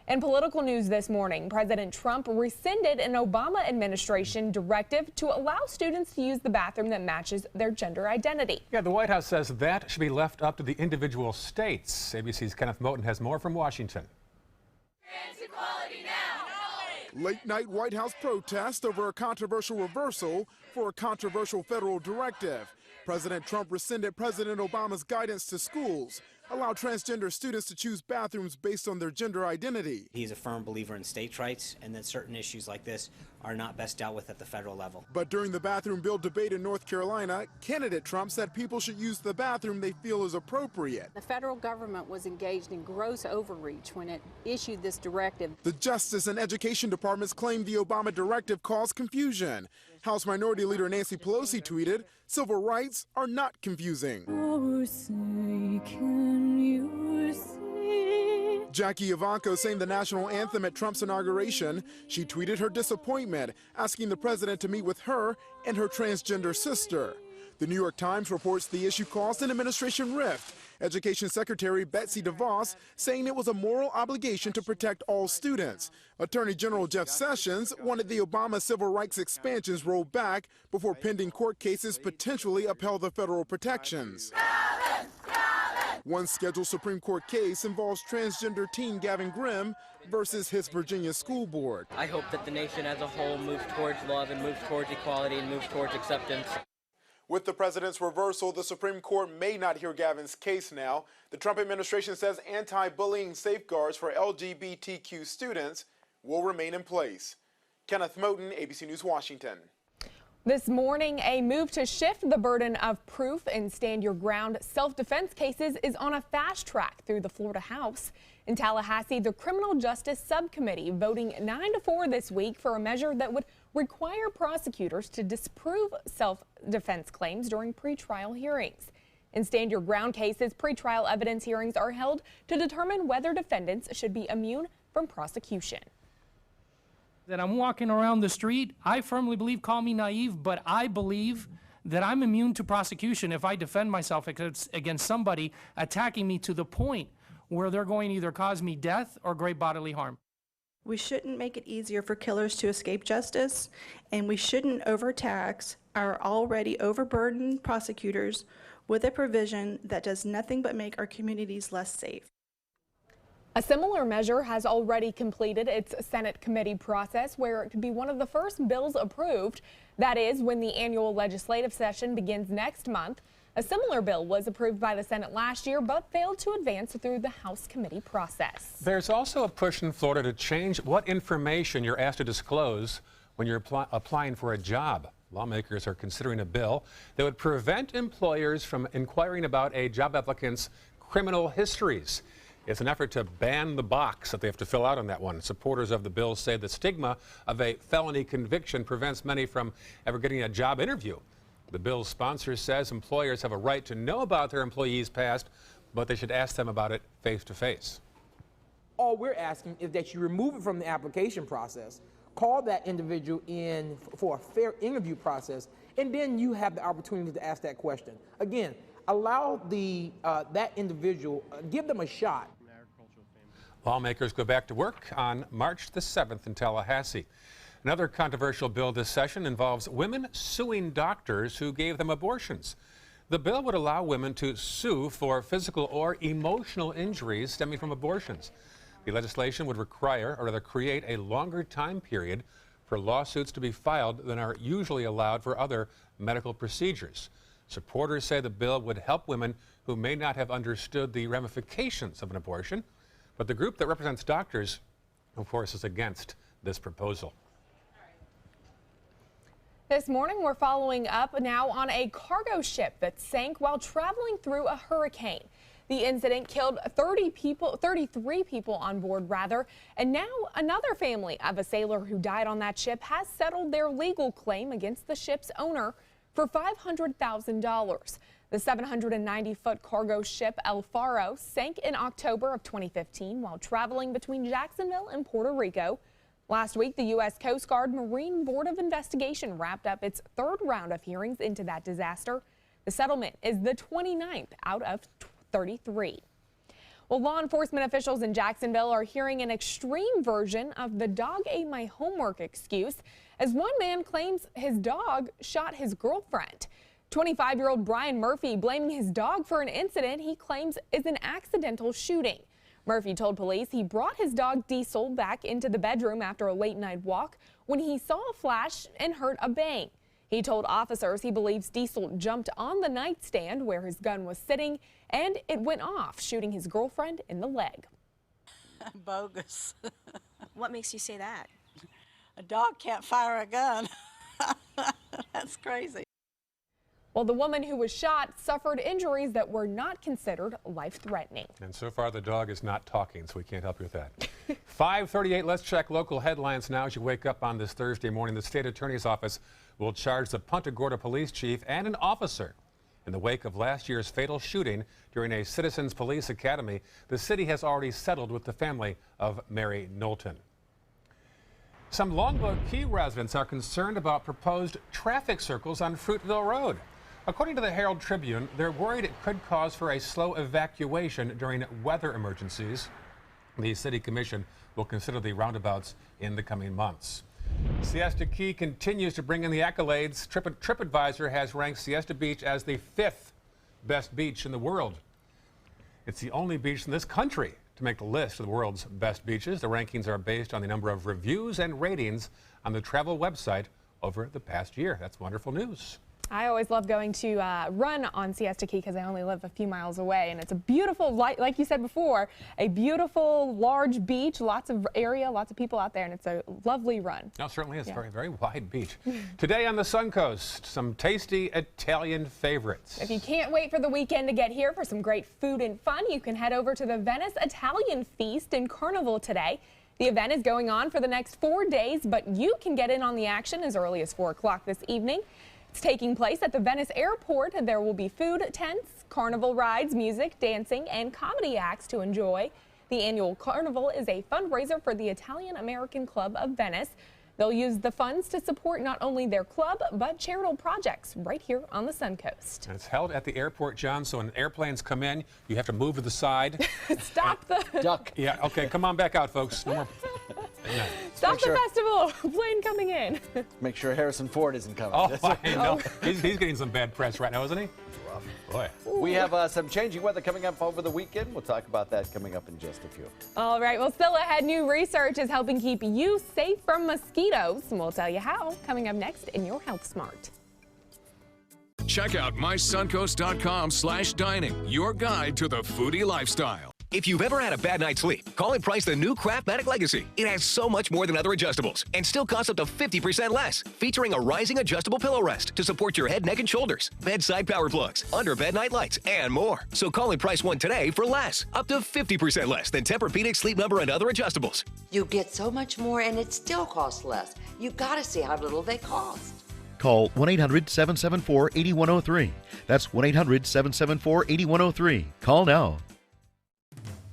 In political news this morning, President Trump rescinded an Obama administration directive to allow students to use the bathroom that matches their gender identity. Yeah, the White House says that should be left up to the individual states. ABC's Kenneth Moten has more from Washington. Late-night White House protest over a controversial reversal for a controversial federal directive. President Trump rescinded President Obama's guidance to schools, allow transgender students to choose bathrooms based on their gender identity. He's a firm believer in states' rights and that certain issues like this are not best dealt with at the federal level. But during the bathroom bill debate in North Carolina, candidate Trump said people should use the bathroom they feel is appropriate. The federal government was engaged in gross overreach when it issued this directive. The Justice and Education departments claimed the Obama directive caused confusion. House Minority Leader Nancy Pelosi tweeted, "Civil rights are not confusing." Jackie Ivanko sang the national anthem at Trump's inauguration. She tweeted her disappointment, asking the president to meet with her and her transgender sister. The New York Times reports the issue caused an administration rift. Education Secretary Betsy DeVos saying it was a moral obligation to protect all students. Attorney General Jeff Sessions wanted the Obama civil rights expansions rolled back before pending court cases potentially upheld the federal protections. One scheduled Supreme Court case involves transgender teen Gavin Grimm versus his Virginia school board. I hope that the nation as a whole moves towards love and moves towards equality and moves towards acceptance. With the president's reversal, the Supreme Court may not hear Gavin's case now. The Trump administration says anti-bullying safeguards for LGBTQ students will remain in place. Kenneth Moten, ABC News, Washington. This morning, a move to shift the burden of proof in stand-your-ground self-defense cases is on a fast track through the Florida House. In Tallahassee, the Criminal Justice Subcommittee voting 9-4 this week for a measure that would require prosecutors to disprove self-defense claims during pretrial hearings. In stand-your-ground cases, pretrial evidence hearings are held to determine whether defendants should be immune from prosecution. That I'm walking around the street, I firmly believe, call me naive, but I believe that I'm immune to prosecution if I defend myself against somebody attacking me to the point where they're going to either cause me death or great bodily harm. We shouldn't make it easier for killers to escape justice, and we shouldn't overtax our already overburdened prosecutors with a provision that does nothing but make our communities less safe. A similar measure has already completed its Senate committee process, where it could be one of the first bills approved. That is, when the annual legislative session begins next month. A similar bill was approved by the Senate last year, but failed to advance through the House committee process. There's also a push in Florida to change what information you're asked to disclose when you're applying for a job. Lawmakers are considering a bill that would prevent employers from inquiring about a job applicant's criminal histories. It's an effort to ban the box that they have to fill out on that one. Supporters of the bill say the stigma of a felony conviction prevents many from ever getting a job interview. The bill's sponsor says employers have a right to know about their employees' past, but they should ask them about it face to face. All we're asking is that you remove it from the application process, call that individual in for a fair interview process, and then you have the opportunity to ask that question. Again, allow that individual, give them a shot. Lawmakers go back to work on March the 7th in Tallahassee. Another controversial bill this session involves women suing doctors who gave them abortions. The bill would allow women to sue for physical or emotional injuries stemming from abortions. The legislation would require, or rather create, a longer time period for lawsuits to be filed than are usually allowed for other medical procedures. Supporters say the bill would help women who may not have understood the ramifications of an abortion, but the group that represents doctors, of course, is against this proposal. This morning, we're following up now on a cargo ship that sank while traveling through a hurricane. The incident killed 33 people on board, and now another family of a sailor who died on that ship has settled their legal claim against the ship's owner for $500,000. The 790-foot cargo ship El Faro sank in October of 2015 while traveling between Jacksonville and Puerto Rico. Last week, the U.S. Coast Guard Marine Board of Investigation wrapped up its third round of hearings into that disaster. The settlement is the 29th out of 33. Well, law enforcement officials in Jacksonville are hearing an extreme version of the dog ate my homework excuse, as one man claims his dog shot his girlfriend. 25-year-old Brian Murphy blaming his dog for an incident he claims is an accidental shooting. Murphy told police he brought his dog Diesel back into the bedroom after a late-night walk when he saw a flash and heard a bang. He told officers he believes Diesel jumped on the nightstand where his gun was sitting and it went off, shooting his girlfriend in the leg. Bogus. What makes you say that? A dog can't fire a gun. That's crazy. Well, the woman who was shot suffered injuries that were not considered life-threatening. And so far, the dog is not talking, so we can't help you with that. 5:38, let's check local headlines now as you wake up on this Thursday morning. The state attorney's office will charge the Punta Gorda police chief and an officer. In the wake of last year's fatal shooting during a Citizens Police Academy, the city has already settled with the family of Mary Knowlton. Some Longboat Key residents are concerned about proposed traffic circles on Fruitville Road. According to the Herald Tribune, they're worried it could cause for a slow evacuation during weather emergencies. The City Commission will consider the roundabouts in the coming months. Siesta Key continues to bring in the accolades. TripAdvisor has ranked Siesta Beach as the 5th best beach in the world. It's the only beach in this country to make the list of the world's best beaches. The rankings are based on the number of reviews and ratings on the travel website over the past year. That's wonderful news. I always love going to run on Siesta Key because I only live a few miles away, and it's a beautiful, like you said before, a beautiful large beach, lots of area, lots of people out there, and it's a lovely run. No, it certainly is. Very, very wide beach. Today on the Suncoast, some tasty Italian favorites. If you can't wait for the weekend to get here for some great food and fun, you can head over to the Venice Italian Feast in Carnival today. The event is going on for the next 4 days, but you can get in on the action as early as 4 o'clock this evening. It's taking place at the Venice Airport. There will be food tents, carnival rides, music, dancing, and comedy acts to enjoy. The annual carnival is a fundraiser for the Italian American Club of Venice. They'll use the funds to support not only their club, but charitable projects right here on the Suncoast. And it's held at the airport, John, so when airplanes come in, you have to move to the side. Stop the... Duck. Yeah, okay, come on back out, folks. No more. Yeah. Stop the festival. Plane coming in. Make sure Harrison Ford isn't coming. Oh, I know. He's getting some bad press right now, isn't he? Rough. Boy. We have some changing weather coming up over the weekend. We'll talk about that coming up in just a few. All right, well, still ahead, new research is helping keep you safe from mosquitoes, and we'll tell you how coming up next in your Health Smart. Check out mysuncoast.com/dining, your guide to the foodie lifestyle. If you've ever had a bad night's sleep, call and price the new Craftmatic Legacy. It has so much more than other adjustables and still costs up to 50% less. Featuring a rising adjustable pillow rest to support your head, neck, and shoulders, bedside power plugs, under bed night lights, and more. So call and price one today for less, up to 50% less than Tempur-Pedic, Sleep Number, and other adjustables. You get so much more and it still costs less. You gotta see how little they cost. Call 1-800-774-8103. That's 1-800-774-8103. Call now.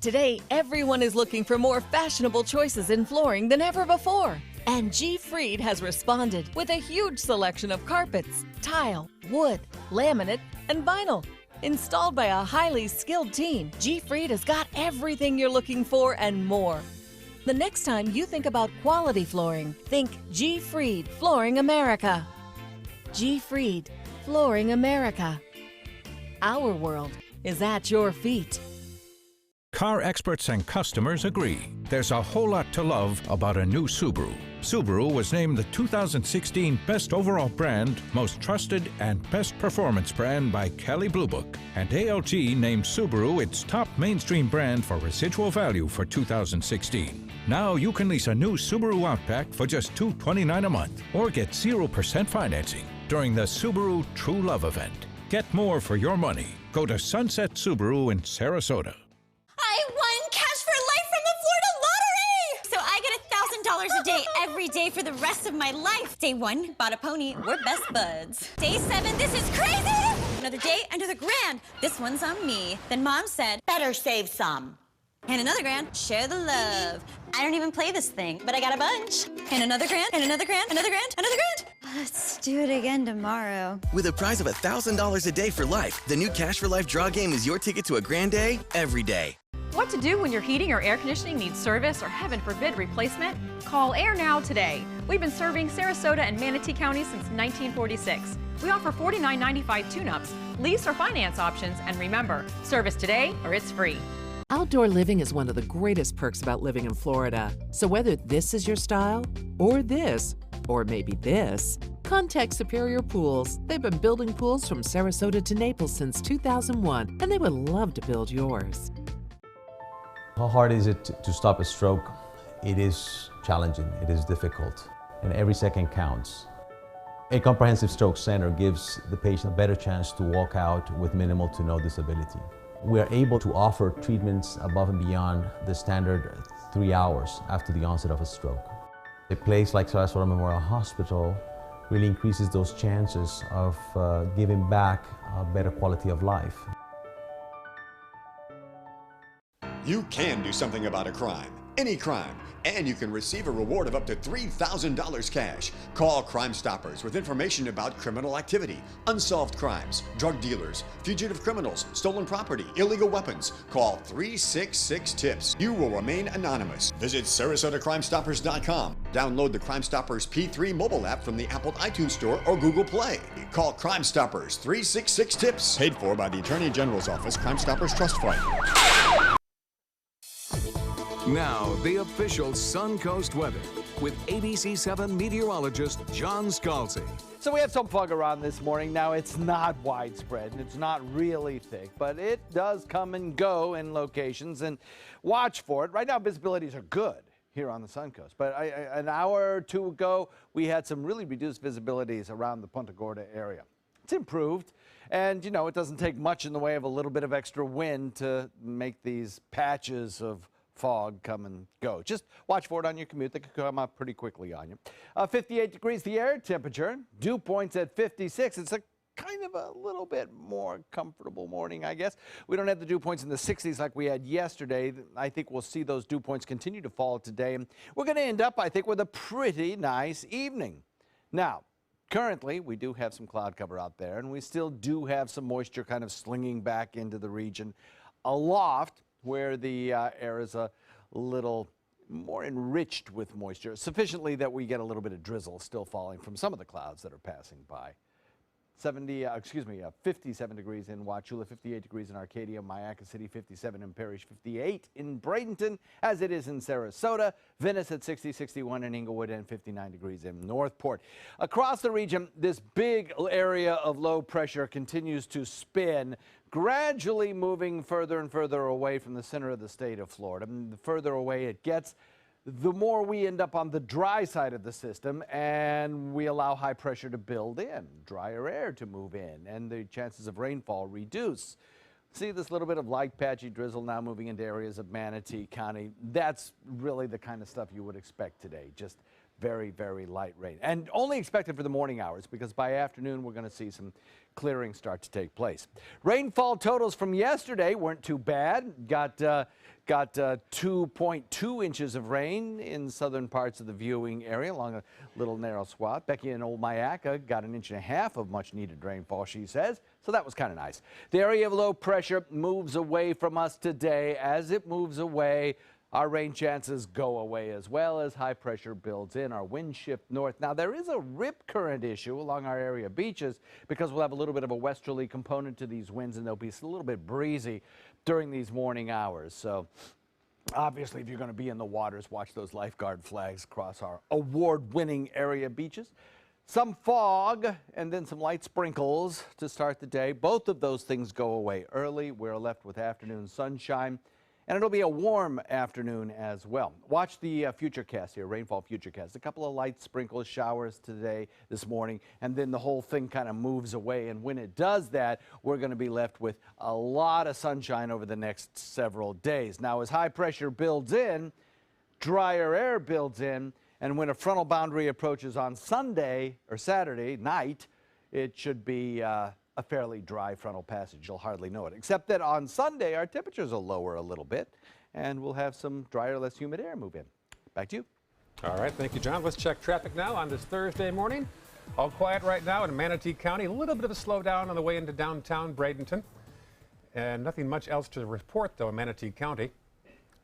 Today, everyone is looking for more fashionable choices in flooring than ever before. And G. Fried has responded with a huge selection of carpets, tile, wood, laminate, and vinyl. Installed by a highly skilled team, G. Fried has got everything you're looking for and more. The next time you think about quality flooring, think G. Fried Flooring America. G. Fried Flooring America. Our world is at your feet. Car experts and customers agree. There's a whole lot to love about a new Subaru. Subaru was named the 2016 Best Overall Brand, Most Trusted, and Best Performance Brand by Kelley Blue Book. And ALG named Subaru its top mainstream brand for residual value for 2016. Now you can lease a new Subaru Outback for just $229 a month or get 0% financing during the Subaru True Love event. Get more for your money. Go to Sunset Subaru in Sarasota. I won cash for life from the Florida Lottery! So I get $1,000 a day every day for the rest of my life. Day 1, bought a pony, we're best buds. Day 7, this is crazy! Another day, another grand. This one's on me. Then Mom said, better save some. And another grand, share the love. I don't even play this thing, but I got a bunch. And another grand, and another grand, another grand, another grand. Let's do it again tomorrow. With a prize of $1,000 a day for life, the new Cash for Life draw game is your ticket to a grand day every day. What to do when your heating or air conditioning needs service or, heaven forbid, replacement? Call Air Now today. We've been serving Sarasota and Manatee County since 1946. We offer $49.95 tune-ups, lease or finance options, and remember, service today or it's free. Outdoor living is one of the greatest perks about living in Florida. So whether this is your style, or this, or maybe this, contact Superior Pools. They've been building pools from Sarasota to Naples since 2001, and they would love to build yours. How hard is it to stop a stroke? It is challenging, it is difficult, and every second counts. A comprehensive stroke center gives the patient a better chance to walk out with minimal to no disability. We are able to offer treatments above and beyond the standard 3 hours after the onset of a stroke. A place like Sarasota Memorial Hospital really increases those chances of giving back a better quality of life. You can do something about a crime, any crime, and you can receive a reward of up to $3,000 cash. Call Crime Stoppers with information about criminal activity, unsolved crimes, drug dealers, fugitive criminals, stolen property, illegal weapons. Call 366-TIPS. You will remain anonymous. Visit SarasotaCrimeStoppers.com. Download the Crime Stoppers P3 mobile app from the Apple iTunes Store or Google Play. Call Crime Stoppers 366-TIPS. Paid for by the Attorney General's Office, Crime Stoppers Trust Fund. Now, the official Suncoast weather with ABC 7 meteorologist John Scalzi. So we have some fog around this morning. Now, it's not widespread and it's not really thick, but it does come and go in locations, and watch for it. Right now, visibilities are good here on the Suncoast, but an hour or two ago, we had some really reduced visibilities around the Punta Gorda area. It's improved, and you know, it doesn't take much in the way of a little bit of extra wind to make these patches of fog come and go. Just watch for it on your commute. They could come up pretty quickly on you. 58 degrees the air temperature. Dew points at 56. It's a kind of a little bit more comfortable morning, I guess. We don't have the dew points in the 60s like we had yesterday. I think we'll see those dew points continue to fall today. And we're going to end up, I think, with a pretty nice evening. Now, currently, we do have some cloud cover out there, and we still do have some moisture kind of slinging back into the region aloft where the air is a little more enriched with moisture, sufficiently that we get a little bit of drizzle still falling from some of the clouds that are passing by. 57 degrees in Wauchula, 58 degrees in Arcadia, Mayaca City, 57 in Parrish, 58 in Bradenton, as it is in Sarasota, Venice at 60, 61 in Inglewood, and 59 degrees in Northport. Across the region, this big area of low pressure continues to spin, gradually moving further and further away from the center of the state of Florida. And the further away it gets, the more we end up on the dry side of the system, and we allow high pressure to build in, drier air to move in, and the chances of rainfall reduce. See this little bit of light patchy drizzle now moving into areas of Manatee County. That's really the kind of stuff you would expect today, just very, very light rain. And only expected for the morning hours, because by afternoon we're going to see some clearing start to take place. Rainfall totals from yesterday weren't too bad. Got 2.2 inches of rain in southern parts of the viewing area along a little narrow swath. Becky in Old Mayaca got 1.5 inches of much needed rainfall, she says, so that was kind of nice. The area of low pressure moves away from us today. As it moves away, our rain chances go away as well as high pressure builds in. Our wind shift north. Now, there is a rip current issue along our area beaches because we'll have a little bit of a westerly component to these winds, and they'll be a little bit breezy during these morning hours. So obviously, if you're going to be in the waters, watch those lifeguard flags across our award-winning area beaches. Some fog and then some light sprinkles to start the day. Both of those things go away early. We're left with afternoon sunshine. And it'll be a warm afternoon as well. Watch the futurecast here, rainfall futurecast. A couple of light sprinkles, showers today, this morning, and then the whole thing kind of moves away. And when it does that, we're going to be left with a lot of sunshine over the next several days. Now, as high pressure builds in, drier air builds in, and when a frontal boundary approaches on Sunday or Saturday night, it should be a fairly dry frontal passage. You'll hardly know it, except that on Sunday, our temperatures will lower a little bit, and we'll have some drier, less humid air move in. Back to you. All right, thank you, John. Let's check traffic now on this Thursday morning. All quiet right now in Manatee County. A little bit of a slowdown on the way into downtown Bradenton. And nothing much else to report, though, in Manatee County.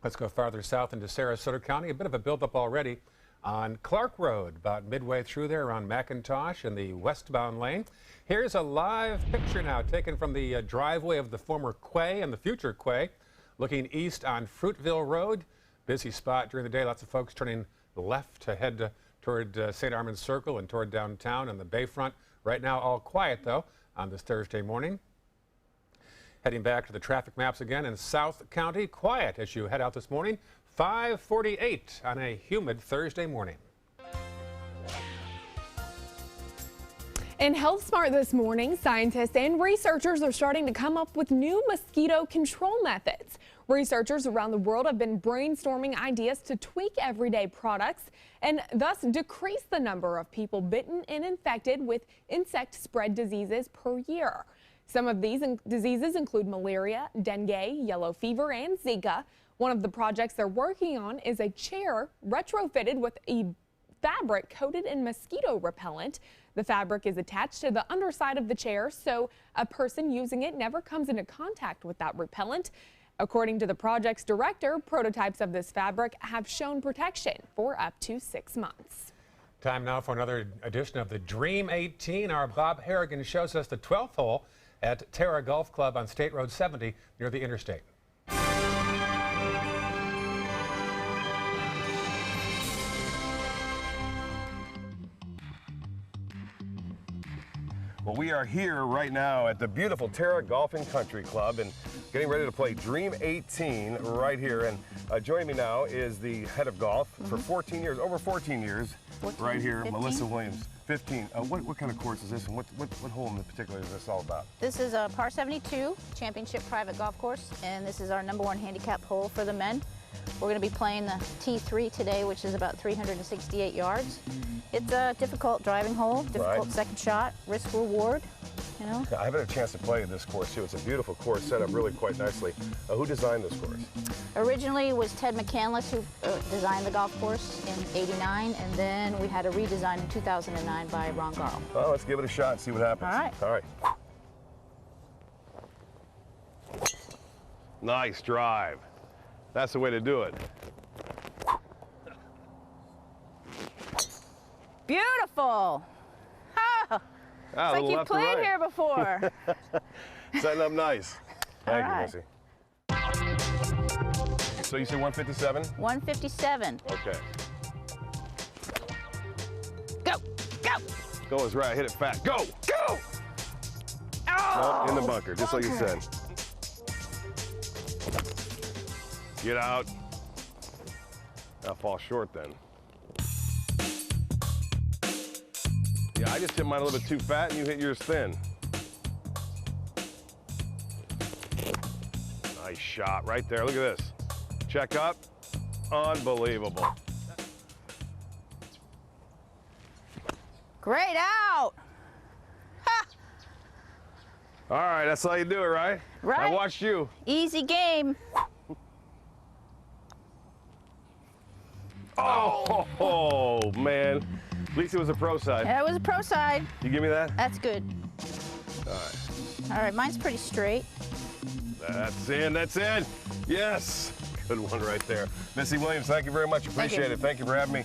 Let's go farther south into Sarasota County. A bit of a buildup already on Clark Road, about midway through there around McIntosh in the westbound lane. Here's a live picture now taken from the driveway of the former quay and the future quay, looking east on Fruitville Road. Busy spot during the day. Lots of folks turning left to head toward St. Armand's Circle and toward downtown and the Bayfront. Right now, all quiet, though, on this Thursday morning. Heading back to the traffic maps again in South County, quiet as you head out this morning. 5:48 on a humid Thursday morning. In Health Smart this morning, scientists and researchers are starting to come up with new mosquito control methods. Researchers around the world have been brainstorming ideas to tweak everyday products and thus decrease the number of people bitten and infected with insect-spread diseases per year. Some of these diseases include malaria, dengue, yellow fever, and Zika. One of the projects they're working on is a chair retrofitted with a fabric coated in mosquito repellent. The fabric is attached to the underside of the chair, so a person using it never comes into contact with that repellent. According to the project's director, prototypes of this fabric have shown protection for up to 6 months. Time now for another edition of the Dream 18. Our Bob Harrigan shows us the 12th hole at Terra Golf Club on State Road 70 near the interstate. Well, we are here right now at the beautiful Terra Golf and Country Club and getting ready to play Dream 18 right here. And joining me now is the head of golf for 14 years, over 14 years, 14, right here, 15. Melissa Williams. 15. What kind of course is this, and what hole in particular is this all about? This is a par 72 championship private golf course, and this is our #1 handicap hole for the men. We're going to be playing the T3 today, which is about 368 yards. It's a difficult driving hole, difficult second shot, risk reward. you know? I haven't had a chance to play this course too. It's a beautiful course, set up really quite nicely. Who designed this course? Originally it was Ted McCandless who designed the golf course in '89, and then we had a redesign in 2009 by Ron Garl. Well, let's give it a shot and see what happens. All right. All right. Nice drive. That's the way to do it. Beautiful. Oh, it's like you've played here before. Setting up nice. Thank you, right. Missy. So you say 157? 157. Okay. Go, go. Go is right. Hit it fast. Go, go. Oh, in the bunker, just like you said. Get out. I'll fall short then. Yeah, I just hit mine a little bit too fat and you hit yours thin. Nice shot right there. Look at this. Check up. Unbelievable. Great out. Ha. All right, that's how you do it, right? Right. I watched you. Easy game. Oh, man. At least it was a pro side. That was a pro side. You give me that? That's good. All right. All right, mine's pretty straight. That's in, that's in. Yes. Good one right there. Missy Williams, thank you very much. Appreciate it. Thank you for having me.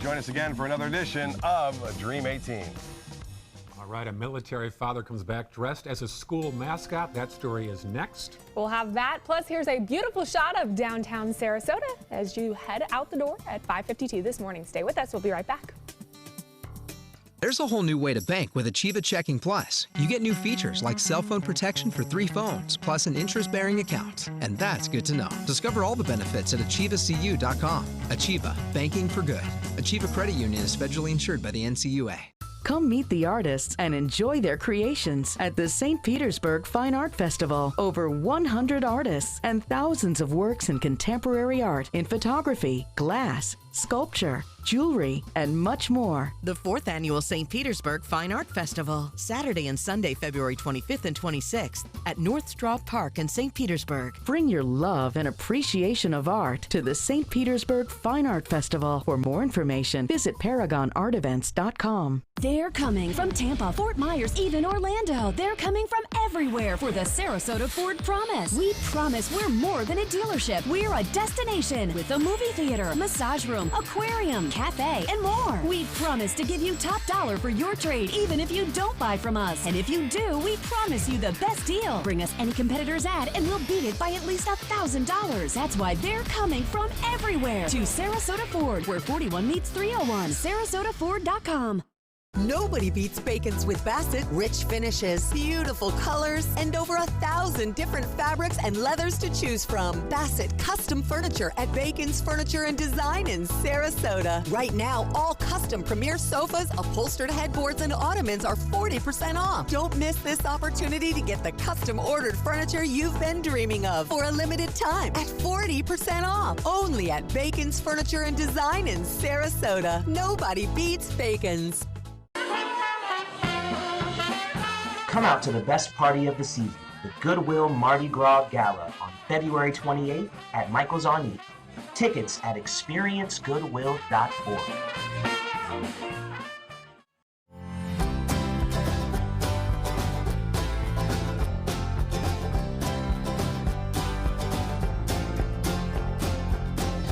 Join us again for another edition of Dream 18. All right, a military father comes back dressed as a school mascot. That story is next. We'll have that. Plus, here's a beautiful shot of downtown Sarasota as you head out the door at 5:52 this morning. Stay with us. We'll be right back. There's a whole new way to bank with Achieva Checking Plus. You get new features like cell phone protection for 3 phones, plus an interest-bearing account. And that's good to know. Discover all the benefits at achievacu.com. Achieva, banking for good. Achieva Credit Union is federally insured by the NCUA. Come meet the artists and enjoy their creations at the St. Petersburg Fine Art Festival. Over 100 artists and thousands of works in contemporary art in photography, glass, sculpture, jewelry, and much more. The 4th Annual St. Petersburg Fine Art Festival, Saturday and Sunday, February 25th and 26th at North Straw Park in St. Petersburg. Bring your love and appreciation of art to the St. Petersburg Fine Art Festival. For more information, visit ParagonArtEvents.com. They're coming from Tampa, Fort Myers, even Orlando. They're coming from everywhere for the Sarasota Ford Promise. We promise we're more than a dealership. We're a destination with a movie theater, massage room, aquarium, cafe, and more. We promise to give you top dollar for your trade, even if you don't buy from us. And if you do, we promise you the best deal. Bring us any competitor's ad and we'll beat it by at least $1,000. That's why they're coming from everywhere to Sarasota Ford, where 41 meets 301. SarasotaFord.com. Nobody beats Bacon's with Bassett. Rich finishes, beautiful colors, and over 1,000 different fabrics and leathers to choose from. Bassett Custom Furniture at Bacon's Furniture and Design in Sarasota. Right now, all custom premier sofas, upholstered headboards, and ottomans are 40% off. Don't miss this opportunity to get the custom ordered furniture you've been dreaming of for a limited time at 40% off. Only at Bacon's Furniture and Design in Sarasota. Nobody beats Bacon's. Come out to the best party of the season, the Goodwill Mardi Gras Gala on February 28th at Michael's on E. Tickets at experiencegoodwill.org.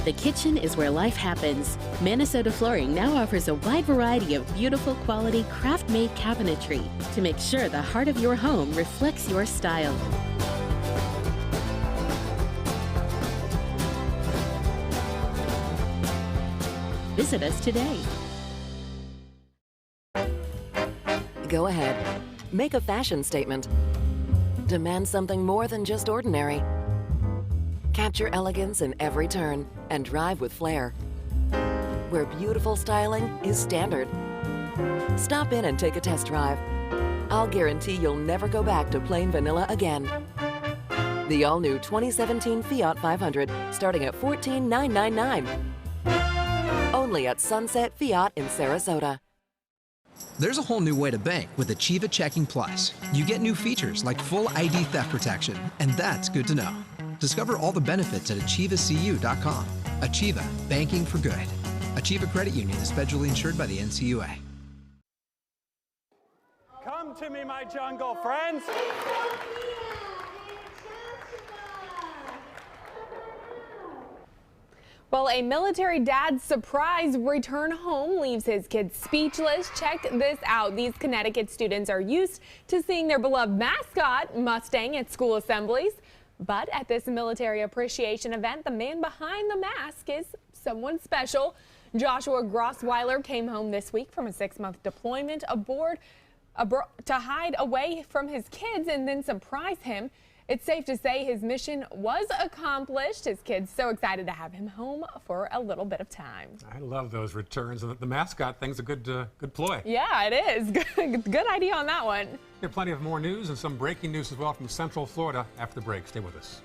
The kitchen is where life happens. Minnesota Flooring now offers a wide variety of beautiful quality craft-made cabinetry to make sure the heart of your home reflects your style. Visit us today. Go ahead. Make a fashion statement. Demand something more than just ordinary. Capture elegance in every turn and drive with flair, where beautiful styling is standard. Stop in and take a test drive. I'll guarantee you'll never go back to plain vanilla again. The all-new 2017 Fiat 500, starting at $14,999. Only at Sunset Fiat in Sarasota. There's a whole new way to bank with Achieva Checking Plus. You get new features like full ID theft protection, and that's good to know. Discover all the benefits at achievacu.com. Achieva, banking for good. Achieva Credit Union is federally insured by the NCUA. Come to me, my jungle friends. Well, a military dad's surprise return home leaves his kids speechless. Check this out. These Connecticut students are used to seeing their beloved mascot, Mustang, at school assemblies. But at this military appreciation event, the man behind the mask is someone special. Joshua Grossweiler came home this week from a 6-month deployment aboard to hide away from his kids and then surprise him. It's safe to say his mission was accomplished. His kids so excited to have him home for a little bit of time. I love those returns, and the mascot thing's a good ploy. Yeah, it is. Good idea on that one. We have plenty of more news and some breaking news as well from Central Florida after the break. Stay with us.